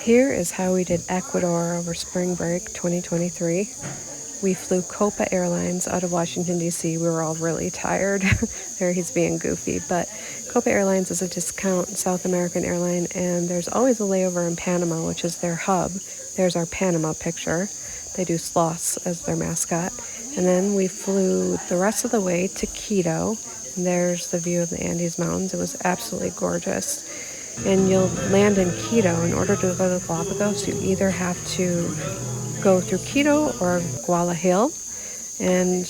Here is how we did Ecuador over spring break 2023. We flew Copa Airlines out of Washington, D.C. We were all really tired. There he's being goofy, but Copa Airlines is a discount South American airline, and there's always a layover in Panama, which is their hub. There's our Panama picture. They do sloths as their mascot. And then we flew the rest of the way to Quito. And there's the view of the Andes Mountains. It was absolutely gorgeous. And you'll land in Quito. In order to go to the Galapagos, you either have to go through Quito or Guayaquil, and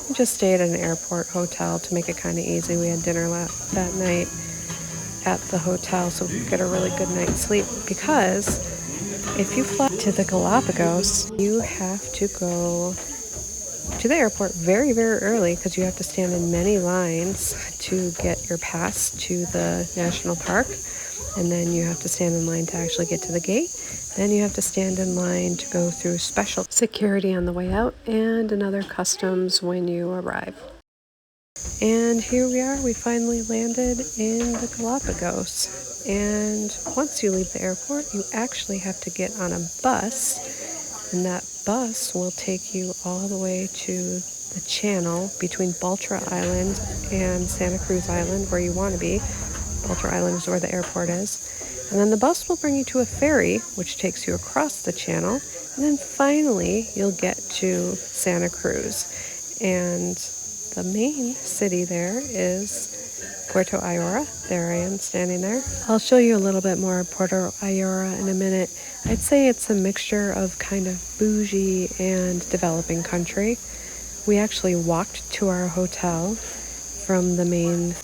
we just stayed at an airport hotel to make it kind of easy. We had dinner that night at the hotel so we could get a really good night's sleep, because if you fly to the Galapagos, you have to go to the airport very, very early, because you have to stand in many lines to get your pass to the national park. And then you have to stand in line to actually get to the gate. Then you have to stand in line to go through special security on the way out and another customs when you arrive. And here we are. We finally landed in the Galapagos. And once you leave the airport, you actually have to get on a bus. And that bus will take you all the way to the channel between Baltra Island and Santa Cruz Island, where you want to be. Baltra Island is where the airport is. And then the bus will bring you to a ferry, which takes you across the channel. And then finally, you'll get to Santa Cruz. And the main city there is Puerto Ayora. There I am standing there. I'll show you a little bit more of Puerto Ayora in a minute. I'd say it's a mixture of kind of bougie and developing country. We actually walked to our hotel from the main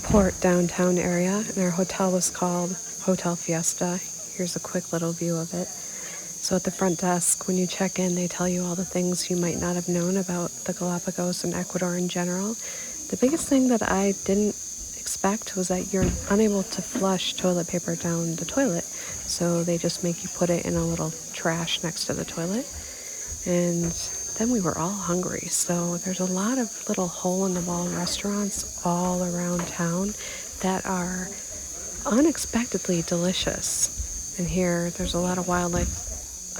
port downtown area, and our hotel was called Hotel Fiesta. Here's a quick little view of it. So at the front desk, when you check in, they tell you all the things you might not have known about the Galapagos and Ecuador in general. The biggest thing that I didn't expect was that you're unable to flush toilet paper down the toilet. So they just make you put it in a little trash next to the toilet. And then we were all hungry. So there's a lot of little hole-in-the-wall restaurants all around town that are unexpectedly delicious. And here, there's a lot of wildlife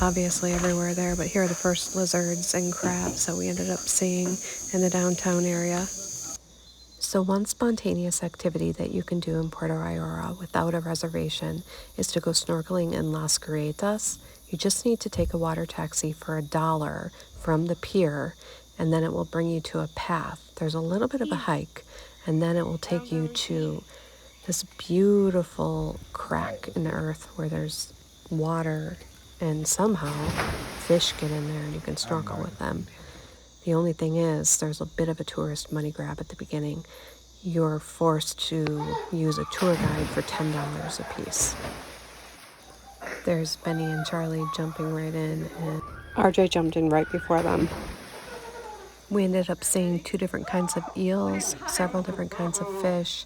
obviously everywhere there, but here are the first lizards and crabs that we ended up seeing in the downtown area. So one spontaneous activity that you can do in Puerto Ayora without a reservation is to go snorkeling in Las Grietas. You just need to take a water taxi for $1 from the pier, and then it will bring you to a path. There's a little bit of a hike, and then it will take you to this beautiful crack in the earth where there's water, and somehow fish get in there and you can snorkel with them. The only thing is, there's a bit of a tourist money grab at the beginning. You're forced to use a tour guide for $10 a piece. There's Benny and Charlie jumping right in, and RJ jumped in right before them. We ended up seeing 2 different kinds of eels, several different kinds of fish.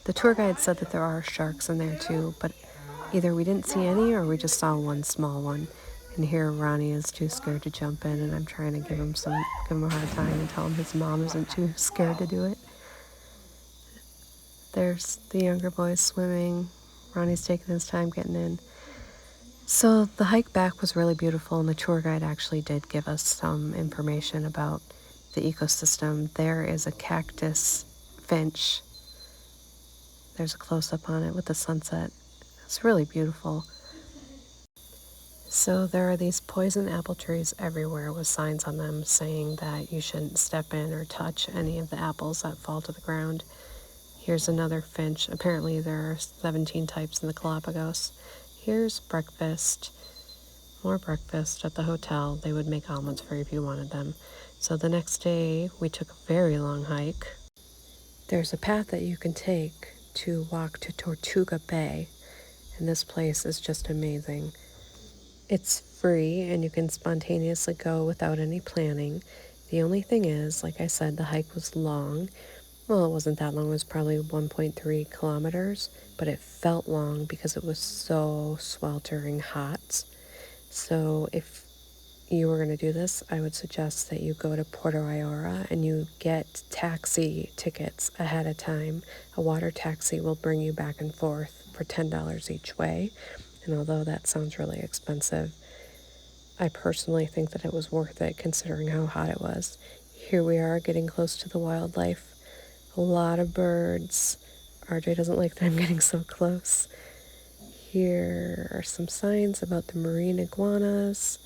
The tour guide said that there are sharks in there too, but either we didn't see any or we just saw one small one. And here Ronnie is too scared to jump in, and I'm trying to give him a hard time and tell him his mom isn't too scared to do it. There's the younger boys swimming. Ronnie's taking his time getting in. So the hike back was really beautiful, and the tour guide actually did give us some information about the ecosystem. There is a cactus finch. There's a close-up on it with the sunset. It's really beautiful. So there are these poison apple trees everywhere with signs on them saying that you shouldn't step in or touch any of the apples that fall to the ground. Here's another finch. Apparently there are 17 types in the Galapagos. Here's breakfast. More breakfast at the hotel. They would make omelets for you if you wanted them. So the next day we took a very long hike. There's a path that you can take to walk to Tortuga Bay, and this place is just amazing. It's free, and you can spontaneously go without any planning. The only thing is, like I said, the hike was long. Well, it wasn't that long. It was probably 1.3 kilometers, but it felt long because it was so sweltering hot. So if you were going to do this, I would suggest that you go to Puerto Ayora and you get taxi tickets ahead of time. A water taxi will bring you back and forth for $10 each way. And although that sounds really expensive, I personally think that it was worth it considering how hot it was. Here we are getting close to the wildlife. A lot of birds. RJ doesn't like that I'm getting so close. Here are some signs about the marine iguanas.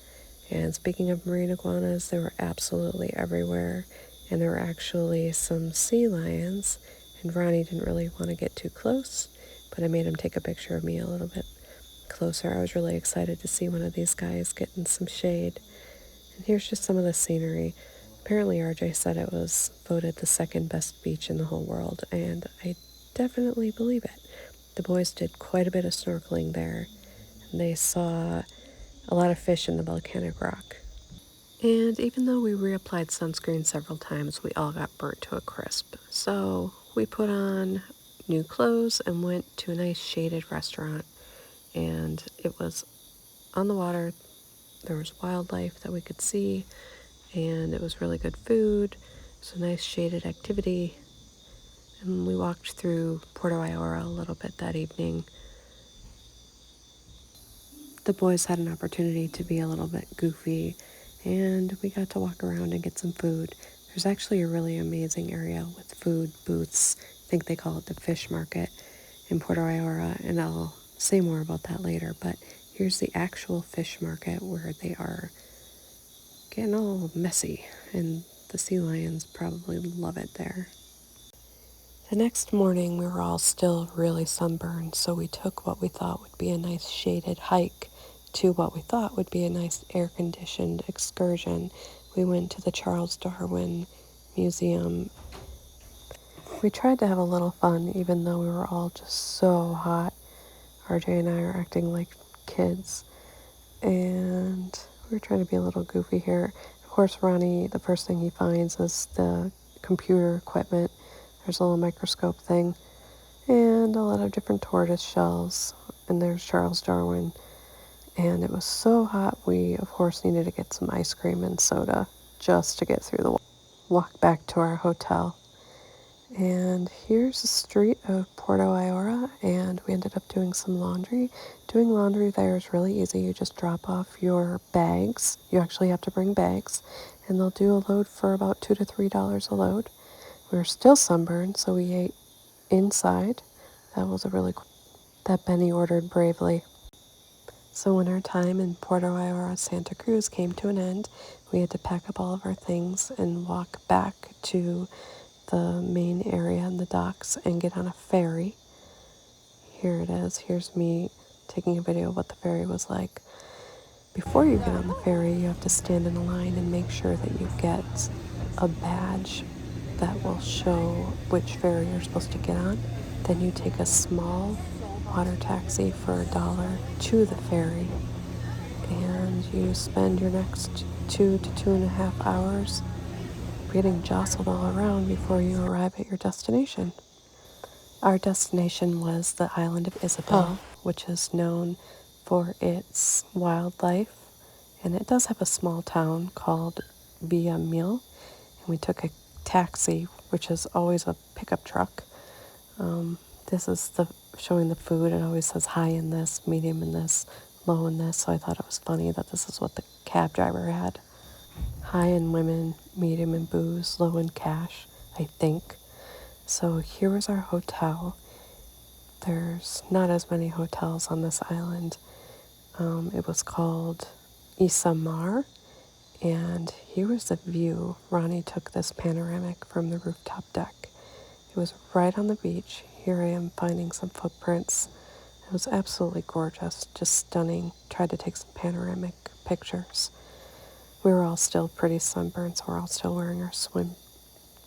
And speaking of marine iguanas, they were absolutely everywhere. And there were actually some sea lions. And Ronnie didn't really want to get too close, but I made him take a picture of me a little bit closer. I was really excited to see one of these guys getting some shade. And here's just some of the scenery. Apparently, RJ said it was voted the second best beach in the whole world, and I definitely believe it. The boys did quite a bit of snorkeling there, and they saw a lot of fish in the volcanic rock. And even though we reapplied sunscreen several times, we all got burnt to a crisp. So we put on new clothes and went to a nice shaded restaurant. And it was on the water. There was wildlife that we could see, and it was really good food. It was a nice shaded activity. And we walked through Puerto Ayora a little bit that evening. The boys had an opportunity to be a little bit goofy, and we got to walk around and get some food. There's actually a really amazing area with food booths. I think they call it the fish market in Puerto Ayora, and I'll say more about that later. But here's the actual fish market where they are getting all messy, and the sea lions probably love it there. The next morning, we were all still really sunburned, so we took what we thought would be a nice shaded hike to what we thought would be a nice air-conditioned excursion. We went to the Charles Darwin Museum. We tried to have a little fun, even though we were all just so hot. RJ and I are acting like kids, and we were trying to be a little goofy here. Of course, Ronnie, the first thing he finds is the computer equipment. There's a little microscope thing and a lot of different tortoise shells. And there's Charles Darwin. And it was so hot, we, of course, needed to get some ice cream and soda just to get through the walk back to our hotel. And here's the street of Puerto Ayora, and we ended up doing some laundry. Doing laundry there is really easy. You just drop off your bags. You actually have to bring bags, and they'll do a load for about $2 to $3 a load. We were still sunburned, so we ate inside. That was a really cool that Benny ordered bravely. So when our time in Puerto Ayora, Santa Cruz came to an end, we had to pack up all of our things and walk back to the main area and the docks and get on a ferry. Here it is. Here's me taking a video of what the ferry was like. Before you get on the ferry, you have to stand in a line and make sure that you get a badge that will show which ferry you're supposed to get on. Then you take a small water taxi for $1 to the ferry, and you spend your next 2 to 2.5 hours getting jostled all around before you arrive at your destination. Our destination was the island of Isabel, which is known for its wildlife, and it does have a small town called Villa Mil, and we took a taxi, which is always a pickup truck. This is the showing the food. It always says high in this, medium in this, low in this, so I thought it was funny that this is what the cab driver had. High in women, medium in booze, low in cash, I think. So here was our hotel. There's not as many hotels on this island. It was called Isamar, and here was the view. Ronnie took this panoramic from the rooftop deck. It was right on the beach. Here I am finding some footprints. It was absolutely gorgeous, just stunning. Tried to take some panoramic pictures. We were all still pretty sunburned, so we're all still wearing our swim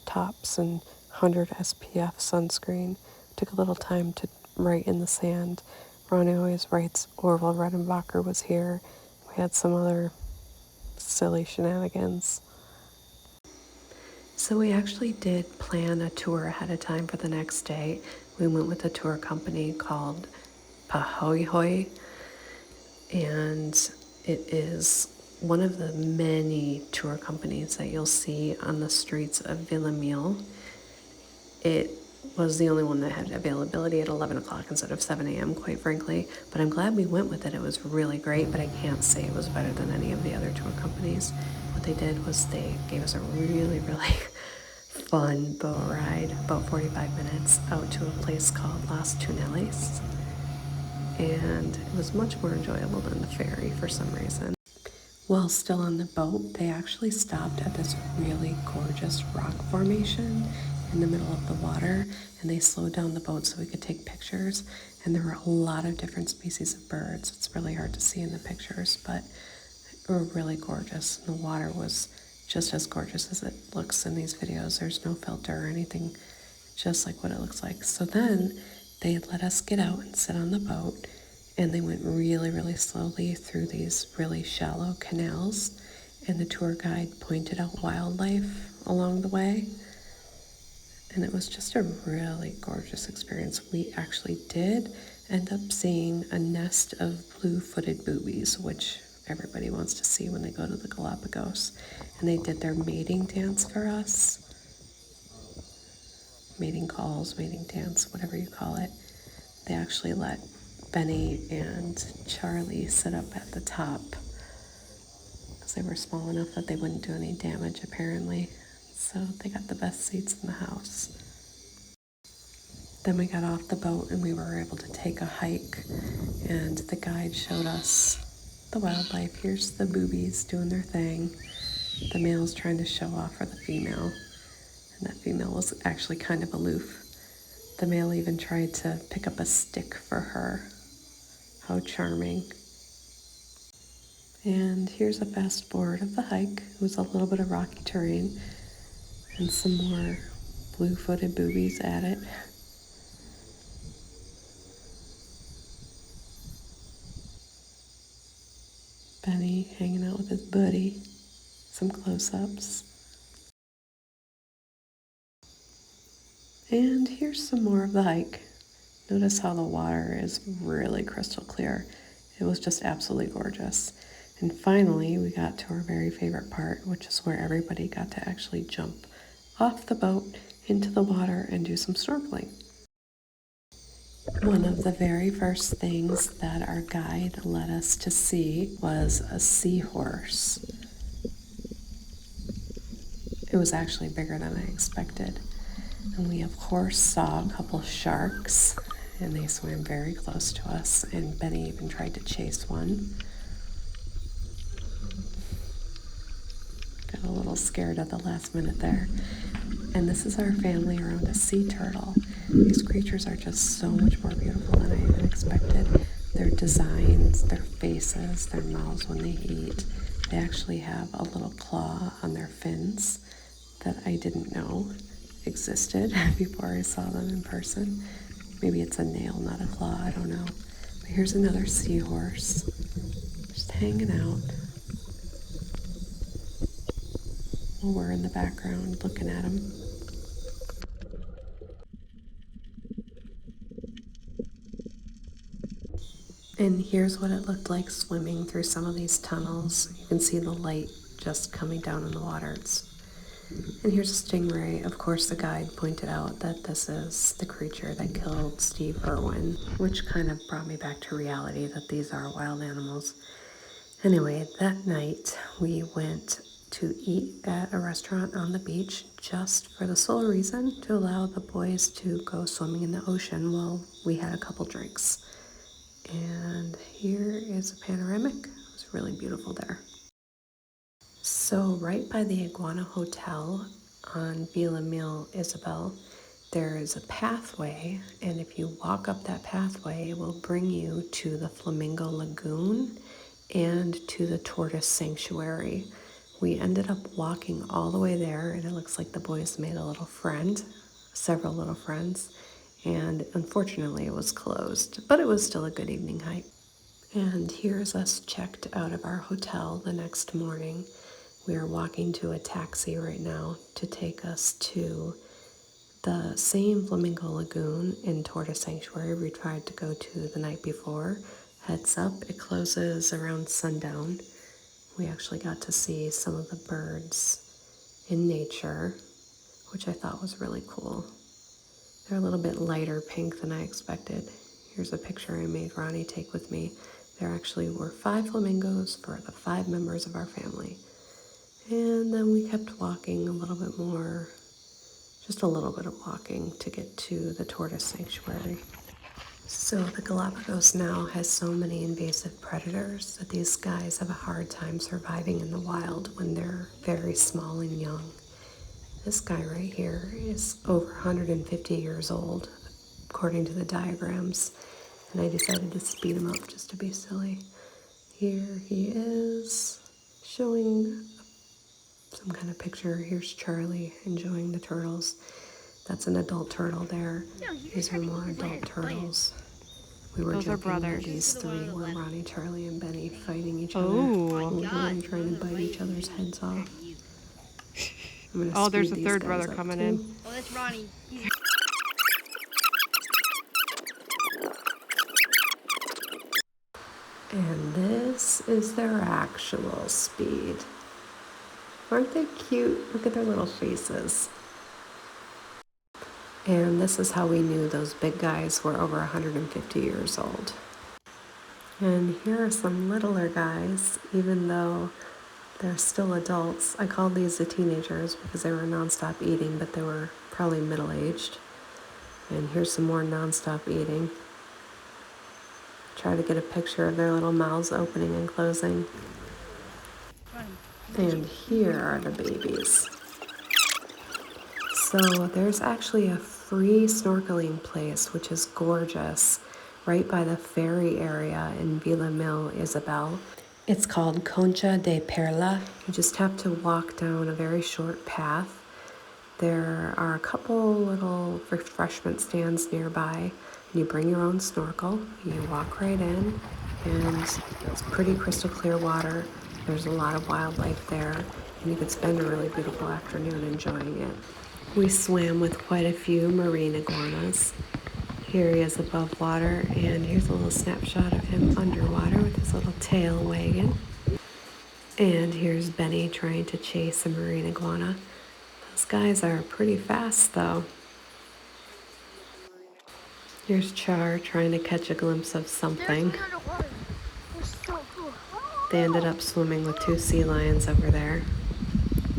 tops and 100 SPF sunscreen. Took a little time to write in the sand. Ronnie always writes. Orville Redenbacher was here. We had some other silly shenanigans. So we actually did plan a tour ahead of time for the next day. We went with a tour company called Pahoehoe, and it is one of the many tour companies that you'll see on the streets of Villamil. It was the only one that had availability at 11 o'clock instead of 7 a.m., quite frankly. But I'm glad we went with it. It was really great, but I can't say it was better than any of the other tour companies. What they did was they gave us a really, really fun boat ride, about 45 minutes, out to a place called Las Tunelles. And it was much more enjoyable than the ferry for some reason. While still on the boat, they actually stopped at this really gorgeous rock formation in the middle of the water, and they slowed down the boat so we could take pictures. And there were a lot of different species of birds. It's really hard to see in the pictures, but they were really gorgeous. And the water was just as gorgeous as it looks in these videos. There's no filter or anything, just like what it looks like. So then they let us get out and sit on the boat, and they went really, really slowly through these really shallow canals, and the tour guide pointed out wildlife along the way, and it was just a really gorgeous experience. We actually did end up seeing a nest of blue-footed boobies, which everybody wants to see when they go to the Galapagos, and they did their mating dance for us. Mating calls, mating dance, whatever you call it. They actually let Benny and Charlie sit up at the top because they were small enough that they wouldn't do any damage, apparently. So they got the best seats in the house. Then we got off the boat and we were able to take a hike, and the guide showed us the wildlife. Here's the boobies doing their thing. The male's trying to show off for the female, and that female was actually kind of aloof. The male even tried to pick up a stick for her. How charming. And here's a fast forward of the hike. It was a little bit of rocky terrain and some more blue-footed boobies at it. Benny hanging out with his buddy. Some close-ups. And here's some more of the hike. Notice how the water is really crystal clear. It was just absolutely gorgeous. And finally, we got to our very favorite part, which is where everybody got to actually jump off the boat into the water and do some snorkeling. One of the very first things that our guide led us to see was a seahorse. It was actually bigger than I expected. And we, of course, saw a couple sharks, and they swam very close to us, and Benny even tried to chase one. Got a little scared at the last minute there. And this is our family around a sea turtle. These creatures are just so much more beautiful than I even expected. Their designs, their faces, their mouths when they eat. They actually have a little claw on their fins that I didn't know existed before I saw them in person. Maybe it's a nail, not a claw, I don't know. But here's another seahorse, just hanging out. While we're in the background looking at him. And here's what it looked like swimming through some of these tunnels. You can see the light just coming down in the water. And here's a stingray. Of course, the guide pointed out that this is the creature that killed Steve Irwin, which kind of brought me back to reality that these are wild animals. Anyway, that night we went to eat at a restaurant on the beach just for the sole reason to allow the boys to go swimming in the ocean while we had a couple drinks. And here is a panoramic. It was really beautiful there. So right by the Iguana Hotel on Villa Mille Isabel, there is a pathway, and if you walk up that pathway, it will bring you to the Flamingo Lagoon and to the Tortoise Sanctuary. We ended up walking all the way there, and it looks like the boys made a little friend, several little friends, and unfortunately it was closed, but it was still a good evening hike. And here's us checked out of our hotel the next morning. We are walking to a taxi right now to take us to the same Flamingo Lagoon in Tortoise Sanctuary we tried to go to the night before. Heads up, it closes around sundown. We actually got to see some of the birds in nature, which I thought was really cool. They're a little bit lighter pink than I expected. Here's a picture I made Ronnie take with me. There actually were 5 flamingos for the 5 members of our family. And then we kept walking a little bit more, just a little bit of walking to get to the tortoise sanctuary. So the Galapagos now has so many invasive predators that these guys have a hard time surviving in the wild when they're very small and young. This guy right here is over 150 years old, according to the diagrams, and I decided to speed him up just to be silly. Here he is, showing some kind of picture. Here's Charlie enjoying the turtles. That's an adult turtle there. These are more adult turtles. We were joking that these 3 were Ronnie, Charlie, and Benny fighting each other. Literally trying to bite each other's heads off. There's a third brother coming in. Oh, that's Ronnie. And this is their actual speed. Aren't they cute? Look at their little faces. And this is how we knew those big guys were over 150 years old. And here are some littler guys, even though they're still adults. I called these the teenagers because they were nonstop eating, but they were probably middle-aged. And here's some more nonstop eating. Try to get a picture of their little mouths opening and closing. And here are the babies. So there's actually a free snorkeling place, which is gorgeous, right by the ferry area in Vila Mil Isabel. It's called Concha de Perla. You just have to walk down a very short path. There are a couple little refreshment stands nearby. You bring your own snorkel, you walk right in, and it's pretty crystal clear water. There's a lot of wildlife there, and you could spend a really beautiful afternoon enjoying it. We swam with quite a few marine iguanas. Here he is above water, and here's a little snapshot of him underwater with his little tail wagging. And here's Benny trying to chase a marine iguana. Those guys are pretty fast, though. Here's Char trying to catch a glimpse of something. They ended up swimming with 2 sea lions over there.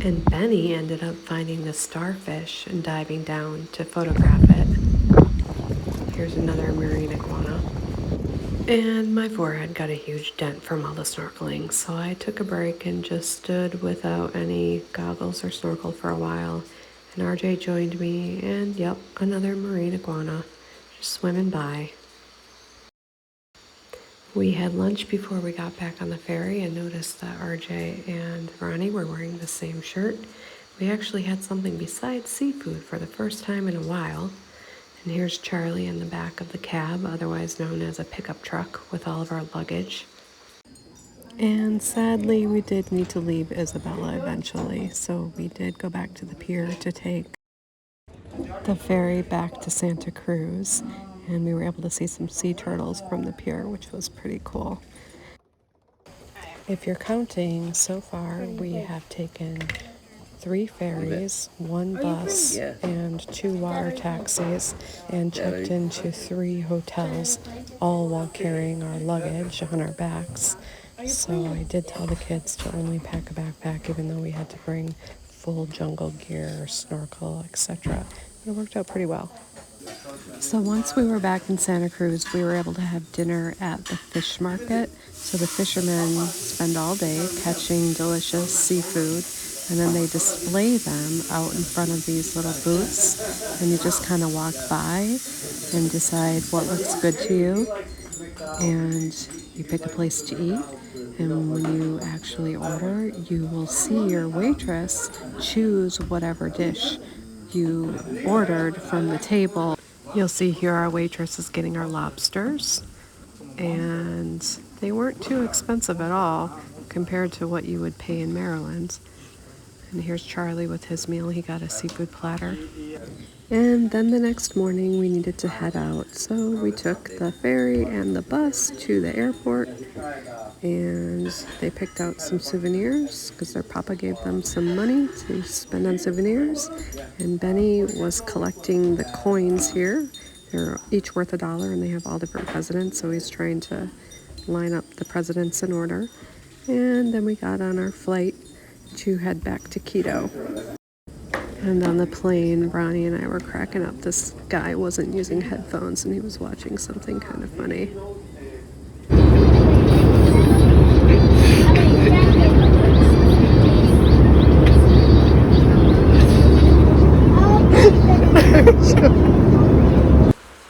And Benny ended up finding the starfish and diving down to photograph it. Here's another marine iguana. And my forehead got a huge dent from all the snorkeling, so I took a break and just stood without any goggles or snorkel for a while. And RJ joined me, and yep, another marine iguana just swimming by. We had lunch before we got back on the ferry and noticed that RJ and Ronnie were wearing the same shirt. We actually had something besides seafood for the first time in a while. And here's Charlie in the back of the cab, otherwise known as a pickup truck, with all of our luggage. And sadly, we did need to leave Isabella eventually, so we did go back to the pier to take the ferry back to Santa Cruz, and we were able to see some sea turtles from the pier, which was pretty cool. If you're counting, so far we have taken 3 ferries, 1 bus, and 2 water taxis, and checked into 3 hotels, all while carrying our luggage on our backs. So I did tell the kids to only pack a backpack, even though we had to bring full jungle gear, snorkel, etc. It worked out pretty well. So once we were back in Santa Cruz, we were able to have dinner at the fish market. So the fishermen spend all day catching delicious seafood, and then they display them out in front of these little booths, and you just kind of walk by and decide what looks good to you, and you pick a place to eat. And when you actually order, you will see your waitress choose whatever dish you ordered from the table. You'll see here our waitress is getting our lobsters, and they weren't too expensive at all compared to what you would pay in Maryland. And here's Charlie with his meal. He got a seafood platter. And then the next morning we needed to head out, so we took the ferry and the bus to the airport, and they picked out some souvenirs because their papa gave them some money to spend on souvenirs. And Benny was collecting the coins here. They're each worth $1, and they have all different presidents, so he's trying to line up the presidents in order. And then we got on our flight to head back to Quito. And on the plane, Ronnie and I were cracking up. This guy wasn't using headphones, and he was watching something kind of funny.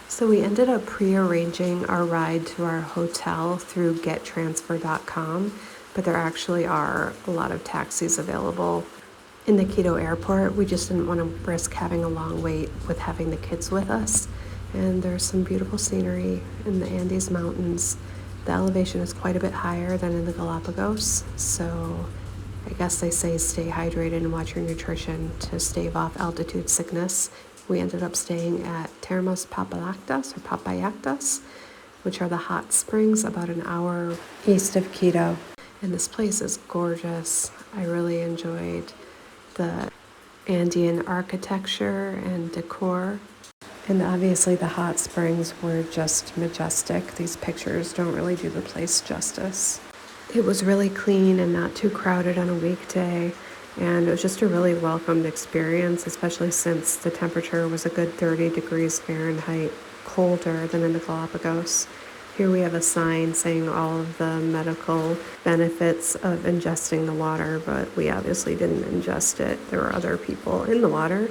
So we ended up pre-arranging our ride to our hotel through gettransfer.com, but there actually are a lot of taxis available in the Quito airport. We just didn't want to risk having a long wait with having the kids with us. And there's some beautiful scenery in the Andes Mountains. The elevation is quite a bit higher than in the Galapagos, so I guess they say stay hydrated and watch your nutrition to stave off altitude sickness. We ended up staying at Termas Papayactas, which are the hot springs about an hour east of Quito. And this place is gorgeous. I really enjoyed the Andean architecture and decor. And obviously the hot springs were just majestic. These pictures don't really do the place justice. It was really clean and not too crowded on a weekday, and it was just a really welcomed experience, especially since the temperature was a good 30 degrees Fahrenheit colder than in the Galapagos. Here we have a sign saying all of the medical benefits of ingesting the water, but we obviously didn't ingest it. There were other people in the water.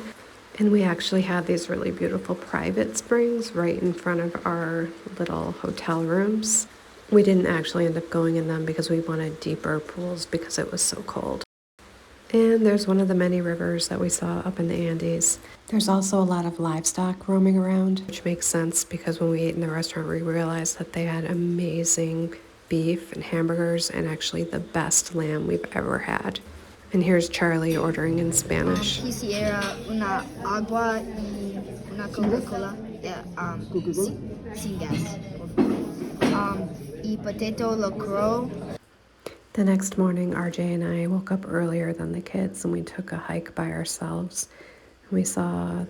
And we actually had these really beautiful private springs right in front of our little hotel rooms. We didn't actually end up going in them because we wanted deeper pools because it was so cold. And there's one of the many rivers that we saw up in the Andes. There's also a lot of livestock roaming around, which makes sense because when we ate in the restaurant, we realized that they had amazing beef and hamburgers and actually the best lamb we've ever had. And here's Charlie ordering in Spanish. Quisiera una agua y una Coca-Cola sin gas. Y potato locro. The next morning, RJ and I woke up earlier than the kids and we took a hike by ourselves. We saw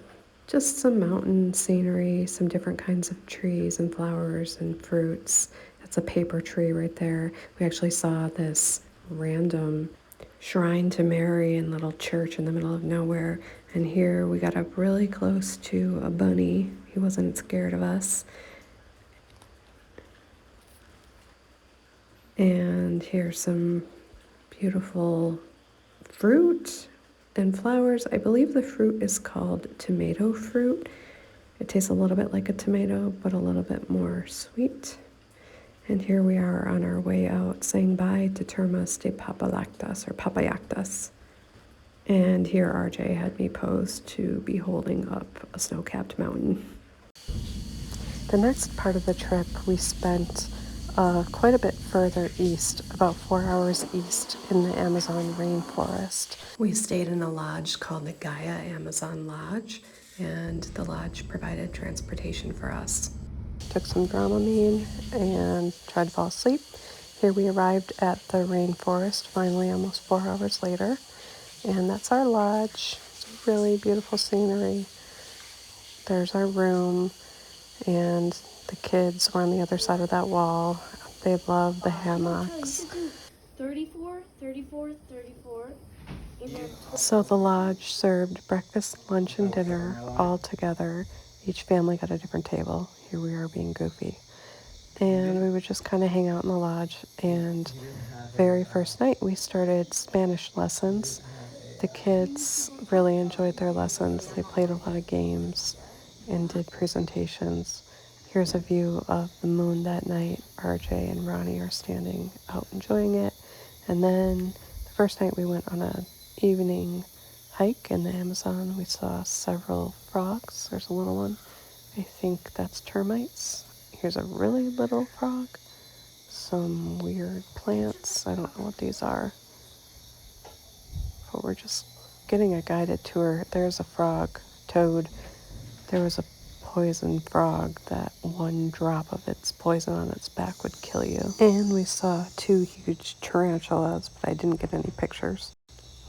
just some mountain scenery, some different kinds of trees and flowers and fruits. That's a paper tree right there. We actually saw this random shrine to Mary and little church in the middle of nowhere. And here we got up really close to a bunny. He wasn't scared of us. And here's some beautiful fruit and flowers. I believe the fruit is called tomato fruit. It tastes a little bit like a tomato, but a little bit more sweet. And here we are on our way out saying bye to Termas de Papayactas. And here RJ had me posed to be holding up a snow-capped mountain. The next part of the trip we spent quite a bit further east, about 4 hours east in the Amazon rainforest. We stayed in a lodge called the Gaia Amazon Lodge, and the lodge provided transportation for us. Took some Dramamine and tried to fall asleep. Here we arrived at the rainforest, finally almost 4 hours later. And that's our lodge. It's really beautiful scenery. There's our room, and the kids were on the other side of that wall. They love the hammocks. 34. So the lodge served breakfast, lunch, and dinner all together. Each family got a different table. Here we are being goofy. And we would just kind of hang out in the lodge. And very first night we started Spanish lessons. The kids really enjoyed their lessons. They played a lot of games and did presentations. Here's a view of the moon that night. RJ and Ronnie are standing out enjoying it. And then the first night we went on an evening hike in the Amazon. We saw several frogs. There's a little one. I think that's termites. Here's a really little frog. Some weird plants. I don't know what these are. But we're just getting a guided tour. There's a frog, toad. There was a poison frog that one drop of its poison on its back would kill you. And we saw 2 huge tarantulas, but I didn't get any pictures.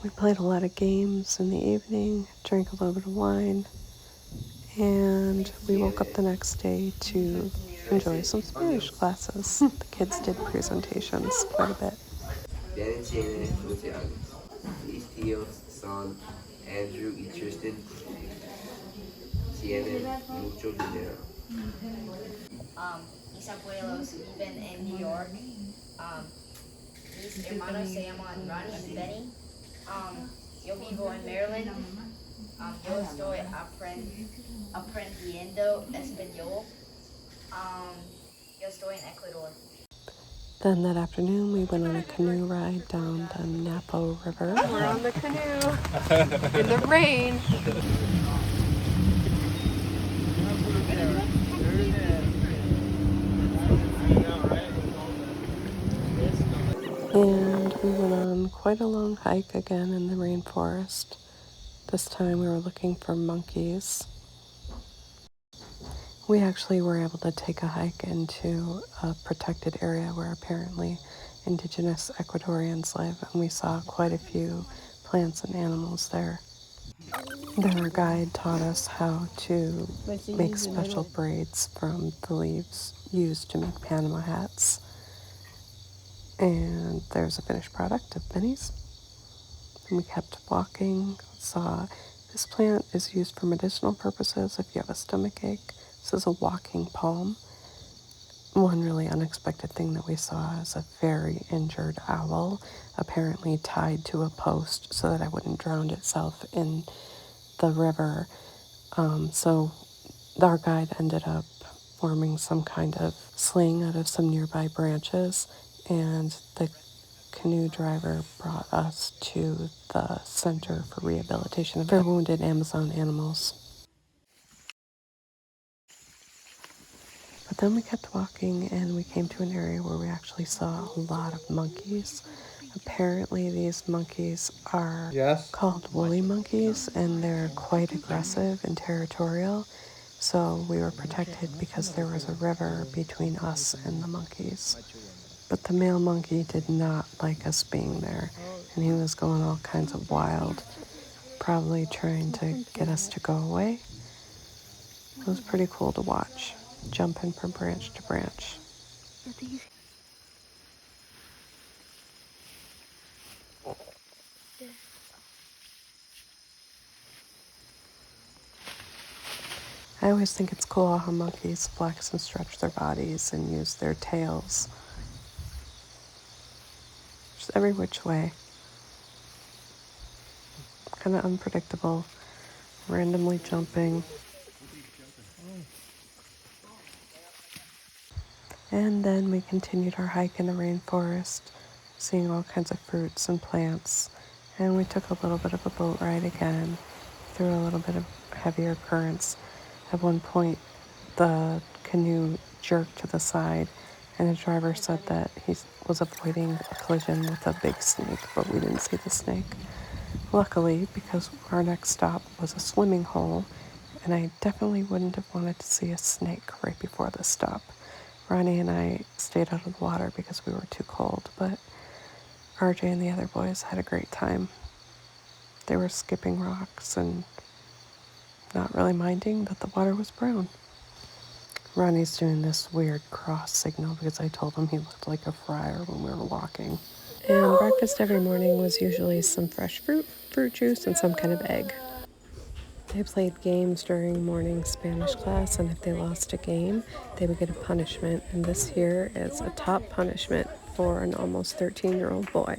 We played a lot of games in the evening, drank a little bit of wine, and we woke up the next day to enjoy some Spanish classes. The kids did presentations quite a bit. Bene tiene 12 años. Mis tíos son Andrew y Tristan. Tienen mucho dinero. Mis abuelos viven en New York. Mis hermanos se llaman Ronnie y Benny. Yo vivo en Maryland. Yo estoy aprendiendo español. Yo estoy en Ecuador. Then that afternoon, we went on a canoe ride down the Napo River. We're on the canoe in the rain. And we went on quite a long hike again in the rainforest. This time we were looking for monkeys. We actually were able to take a hike into a protected area where apparently indigenous Ecuadorians live, and we saw quite a few plants and animals there. Then our guide taught us how to make special braids from the leaves used to make Panama hats. And there's a finished product of Benny's. And we kept walking, saw this plant is used for medicinal purposes if you have a stomach ache. This is a walking palm. One really unexpected thing that we saw is a very injured owl, apparently tied to a post so that it wouldn't drown itself in the river. So our guide ended up forming some kind of sling out of some nearby branches, and the canoe driver brought us to the Center for Rehabilitation for Wounded Amazon Animals. But then we kept walking and we came to an area where we actually saw a lot of monkeys. Apparently these monkeys are called woolly monkeys, and they're quite aggressive and territorial. So we were protected because there was a river between us and the monkeys. But the male monkey did not like us being there, and he was going all kinds of wild, probably trying to get us to go away. It was pretty cool to watch, jumping from branch to branch. I always think it's cool how monkeys flex and stretch their bodies and use their tails just every which way. Kind of unpredictable, randomly jumping. And then we continued our hike in the rainforest, seeing all kinds of fruits and plants. And we took a little bit of a boat ride again through a little bit of heavier currents. At one point, the canoe jerked to the side, and the driver said that he was avoiding a collision with a big snake, but we didn't see the snake. Luckily, because our next stop was a swimming hole, and I definitely wouldn't have wanted to see a snake right before the stop. Ronnie and I stayed out of the water because we were too cold, but RJ and the other boys had a great time. They were skipping rocks and not really minding that the water was brown. Ronnie's doing this weird cross signal because I told him he looked like a friar when we were walking. And breakfast every morning was usually some fresh fruit juice, and some kind of egg. They played games during morning Spanish class, and if they lost a game, they would get a punishment. And this here is a top punishment for an almost 13-year-old boy.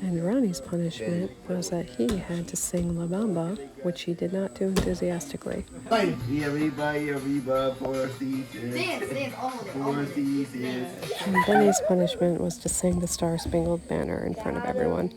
And Ronnie's punishment was that he had to sing La Bamba, which he did not do enthusiastically. And Benny's punishment was to sing the Star Spangled Banner in front of everyone.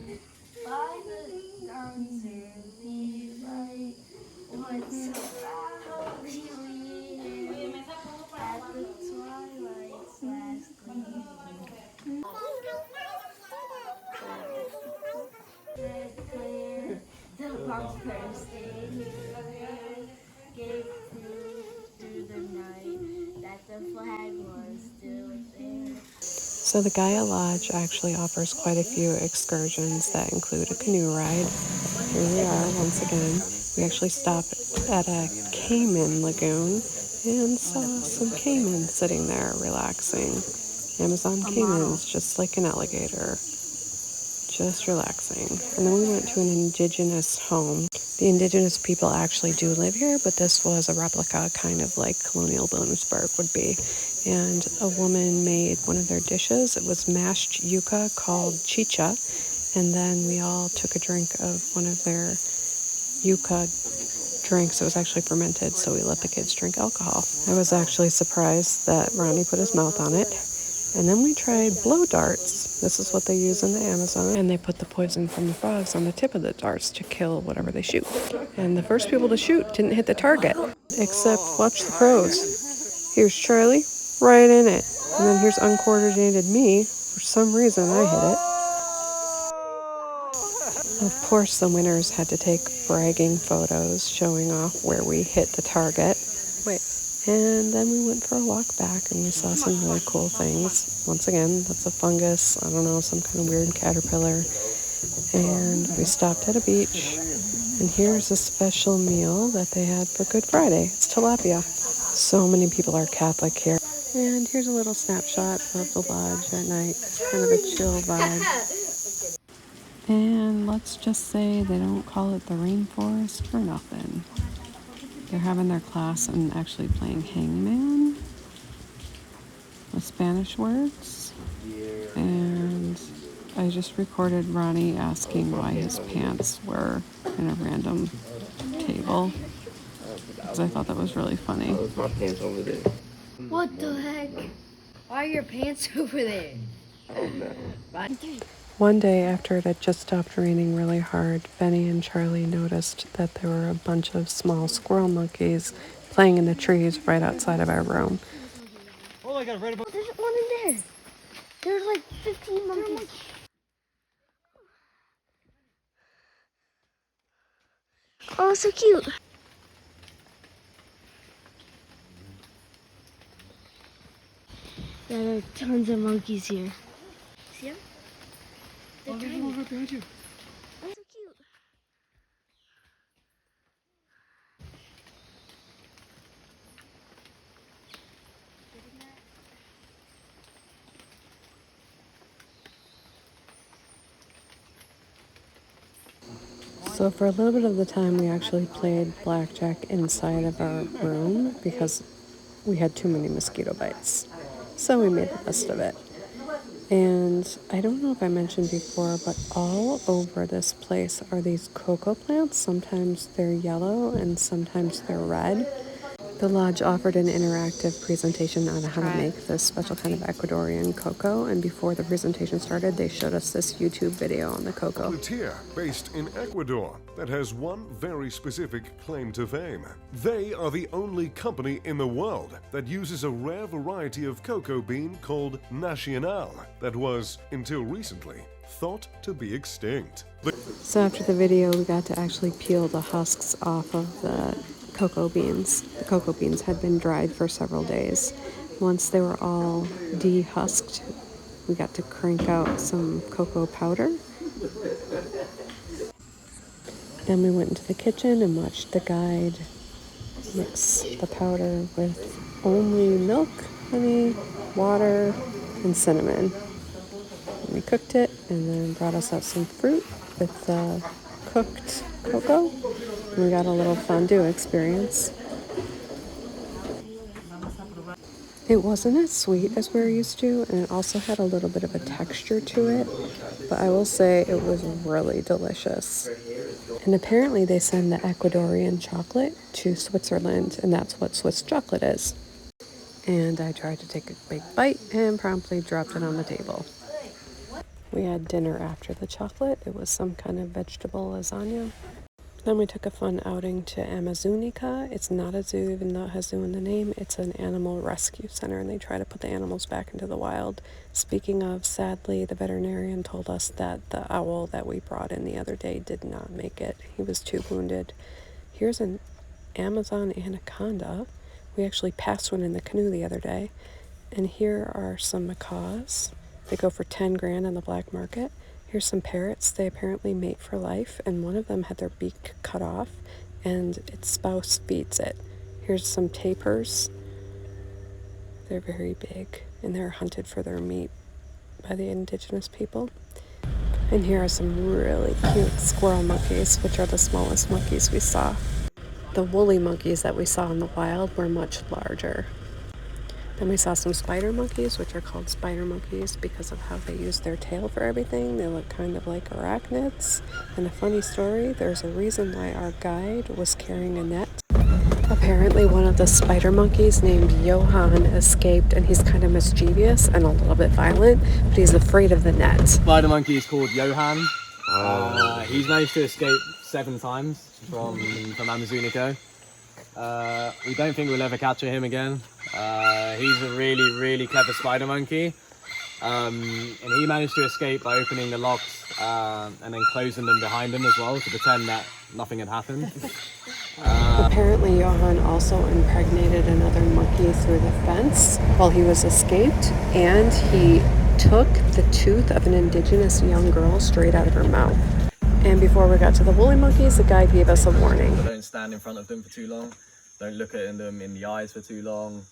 So the Gaia Lodge actually offers quite a few excursions that include a canoe ride. Here we are once again. We actually stopped at a caiman lagoon and saw some caimans sitting there relaxing. Amazon caimans, just like an alligator, just relaxing. And then we went to an indigenous home. The indigenous people actually do live here, but this was a replica, kind of like Colonial Williamsburg would be. And a woman made one of their dishes. It was mashed yuca called chicha. And then we all took a drink of one of their yuca drinks. It was actually fermented, so we let the kids drink alcohol. I was actually surprised that Ronnie put his mouth on it. And then we tried blow darts. This is what they use in the Amazon. And they put the poison from the frogs on the tip of the darts to kill whatever they shoot. And the first people to shoot didn't hit the target. Except, watch the pros. Here's Charlie, right in it. And then here's uncoordinated me. For some reason, I hit it. Of course, the winners had to take bragging photos showing off where we hit the target. Wait. And then we went for a walk back and we saw some really cool things. Once again, that's a fungus, I don't know, some kind of weird caterpillar. And we stopped at a beach. And here's a special meal that they had for Good Friday. It's tilapia. So many people are Catholic here. And here's a little snapshot of the lodge at night. Kind of a chill vibe. And let's just say they don't call it the rainforest for nothing. They're having their class and actually playing hangman with Spanish words. And I just recorded Ronnie asking why his pants were in a random table, because I thought that was really funny. Oh, it's my pants over there. What the heck? Why are your pants over there? Oh no. One day after it had just stopped raining really hard, Benny and Charlie noticed that there were a bunch of small squirrel monkeys playing in the trees right outside of our room. Oh, I got right above. There's one in there. There's like 15 monkeys. Oh, so cute. Yeah, there are tons of monkeys here. See them? They're tiny. Right behind you. Oh, so cute. So for a little bit of the time, we actually played blackjack inside of our room because we had too many mosquito bites. So we made the best of it. And I don't know if I mentioned before, but all over this place are these cocoa plants. Sometimes they're yellow and sometimes they're red. The lodge offered an interactive presentation on how to make this special kind of Ecuadorian cocoa, and before the presentation started, they showed us this YouTube video on the cocoa. Chocolatier based in Ecuador that has one very specific claim to fame. They are the only company in the world that uses a rare variety of cocoa bean called Nacional that was, until recently, thought to be extinct. So after the video, we got to actually peel the husks off of the cocoa beans. The cocoa beans had been dried for several days. Once they were all dehusked, we got to crank out some cocoa powder. Then we went into the kitchen and watched the guide mix the powder with only milk, honey, water, and cinnamon. And we cooked it and then brought us out some fruit with cooked cocoa. And we got a little fondue experience. It wasn't as sweet as we're used to, and it also had a little bit of a texture to it, but I will say it was really delicious. And apparently they send the Ecuadorian chocolate to Switzerland, and that's what Swiss chocolate is. And I tried to take a big bite and promptly dropped it on the table. We had dinner after the chocolate. It was some kind of vegetable lasagna. Then we took a fun outing to Amazonica. It's not a zoo, even though it has zoo in the name. It's an animal rescue center, and they try to put the animals back into the wild. Speaking of, sadly, the veterinarian told us that the owl that we brought in the other day did not make it. He was too wounded. Here's an Amazon anaconda. We actually passed one in the canoe the other day. And here are some macaws. They go for 10 grand on the black market. Here's some parrots. They apparently mate for life, and one of them had their beak cut off, and its spouse feeds it. Here's some tapirs. They're very big, and they're hunted for their meat by the indigenous people. And here are some really cute squirrel monkeys, which are the smallest monkeys we saw. The woolly monkeys that we saw in the wild were much larger. Then we saw some spider monkeys, which are called spider monkeys because of how they use their tail for everything. They look kind of like arachnids. And a funny story, there's a reason why our guide was carrying a net. Apparently one of the spider monkeys named Johan escaped, and he's kind of mischievous and a little bit violent, but he's afraid of the net. Spider monkey is called Johan. He's managed to escape 7 times from Amazonica. We don't think we'll ever capture him again. He's a really, really clever spider monkey. And he managed to escape by opening the locks and then closing them behind him as well to pretend that nothing had happened. Apparently Johan also impregnated another monkey through the fence while he was escaped, and he took the tooth of an indigenous young girl straight out of her mouth. And before we got to the woolly monkeys, the guide gave us a warning. Don't stand in front of them for too long. Don't look at them in the eyes for too long.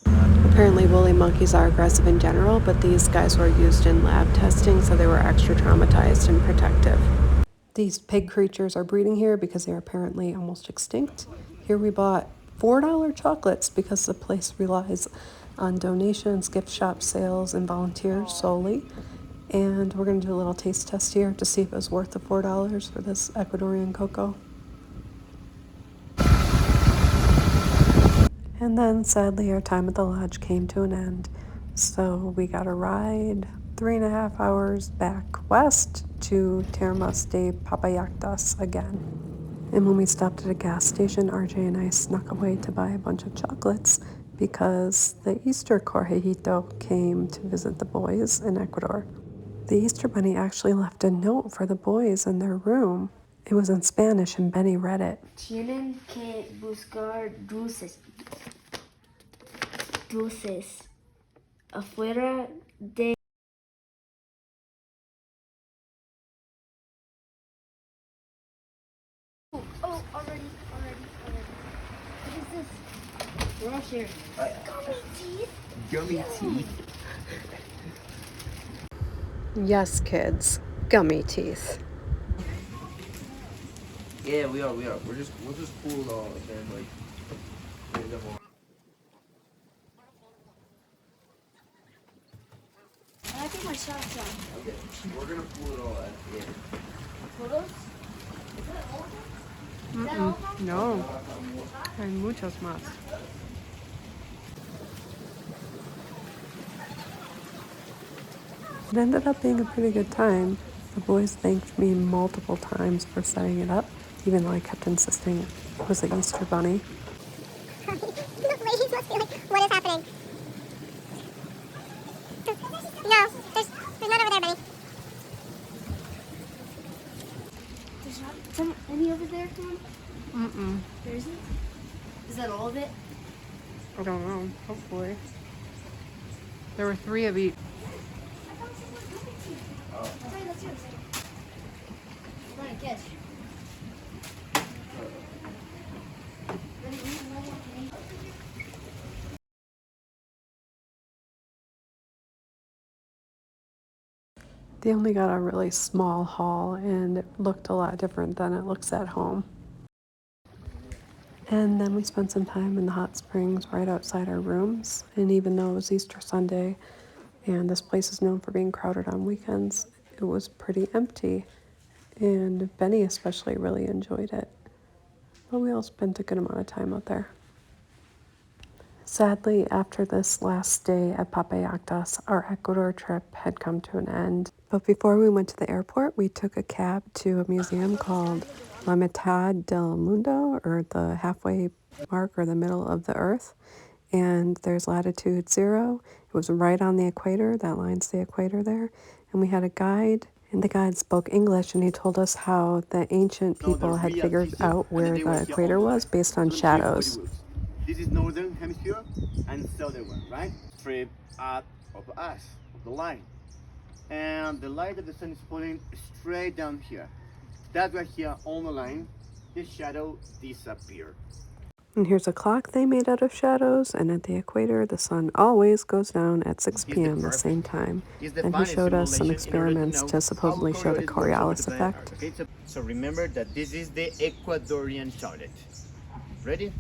Apparently woolly monkeys are aggressive in general, but these guys were used in lab testing, so they were extra traumatized and protective. These pig creatures are breeding here because they're apparently almost extinct. Here we bought $4 chocolates because the place relies on donations, gift shop sales, and volunteers solely. And we're going to do a little taste test here to see if it was worth the $4 for this Ecuadorian cocoa. And then sadly our time at the lodge came to an end. So we got a ride 3.5 hours back west to Termas de Papayactas again. And when we stopped at a gas station, RJ and I snuck away to buy a bunch of chocolates because the Easter Correjito came to visit the boys in Ecuador. The Easter Bunny actually left a note for the boys in their room. It was in Spanish and Benny read it. Tienen que buscar dulces afuera de already. What is this? We're all sharing. Gummy teeth. Gummy teeth. Yes, kids, gummy teeth. Yeah, we are. We'll just cool it all and then like clean them all. I think my shot's on. Okay, we're gonna cool it all at the end. Photos? Is that all of them? Is that all of them? No, hay muchos más. It ended up being a pretty good time. The boys thanked me multiple times for setting it up, even though I kept insisting it was the Easter Bunny. The ladies must be like, what is happening? No, there's none over there, Benny. There's not any over there, Tom? There isn't? Is that all of it? I don't know, hopefully. There were 3 of each. Sorry, that's yours. I'm trying to catch. They only got a really small hall, and it looked a lot different than it looks at home. And then we spent some time in the hot springs right outside our rooms. And even though it was Easter Sunday and this place is known for being crowded on weekends, it was pretty empty. And Benny especially really enjoyed it. But we all spent a good amount of time out there. Sadly, after this last day at Papayactas, our Ecuador trip had come to an end. But before we went to the airport, we took a cab to a museum called La Mitad del Mundo, or the halfway mark or the middle of the earth. And there's latitude 0. It was right on the equator. That line's the equator there. And we had a guide, and the guide spoke English, and he told us how the ancient people had figured out where the equator was based on shadows. This is northern hemisphere and southern one, right? Strip out of us, of the line. and the light of the sun is falling straight down here. That's why here on the line, the shadow disappeared. And here's a clock they made out of shadows, and at the equator, the sun always goes down at 6 p.m. the same time. And he showed us some experiments to supposedly show the Coriolis effect. Okay, so remember that this is the Ecuadorian chart. Ready?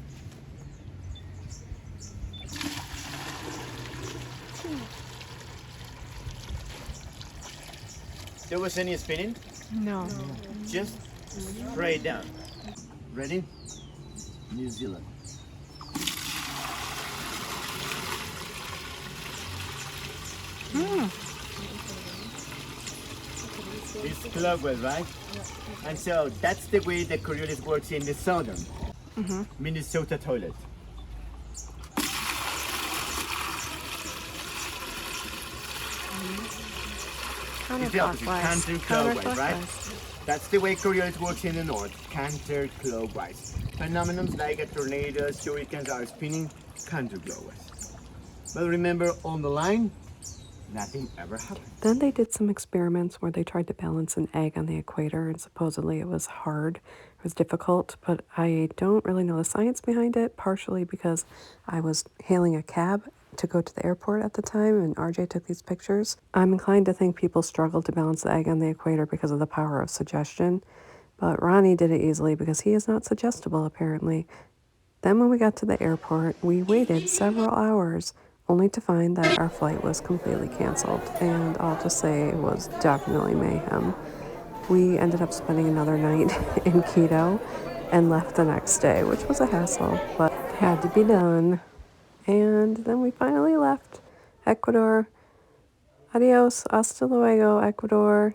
There was any spinning? No. Just straight down. Ready? New Zealand. It's clockwise, right? And so that's the way the Coriolis works in the southern Minnesota toilet. It's the opposite, counterclockwise, right? That's the way Coriolis works in the north, counterclockwise. Phenomenons like a tornado, hurricanes are spinning counterclockwise. But remember, on the line, nothing ever happened. Then they did some experiments where they tried to balance an egg on the equator, and supposedly it was hard. It was difficult, but I don't really know the science behind it, partially because I was hailing a cab to go to the airport at the time, and RJ took these pictures. I'm inclined to think people struggle to balance the egg on the equator because of the power of suggestion, but Ronnie did it easily because he is not suggestible, apparently. Then when we got to the airport, we waited several hours only to find that our flight was completely canceled, and I'll just say it was definitely mayhem. We ended up spending another night in Quito and left the next day, which was a hassle, but had to be done. And then we finally left Ecuador. Adios, hasta luego, Ecuador.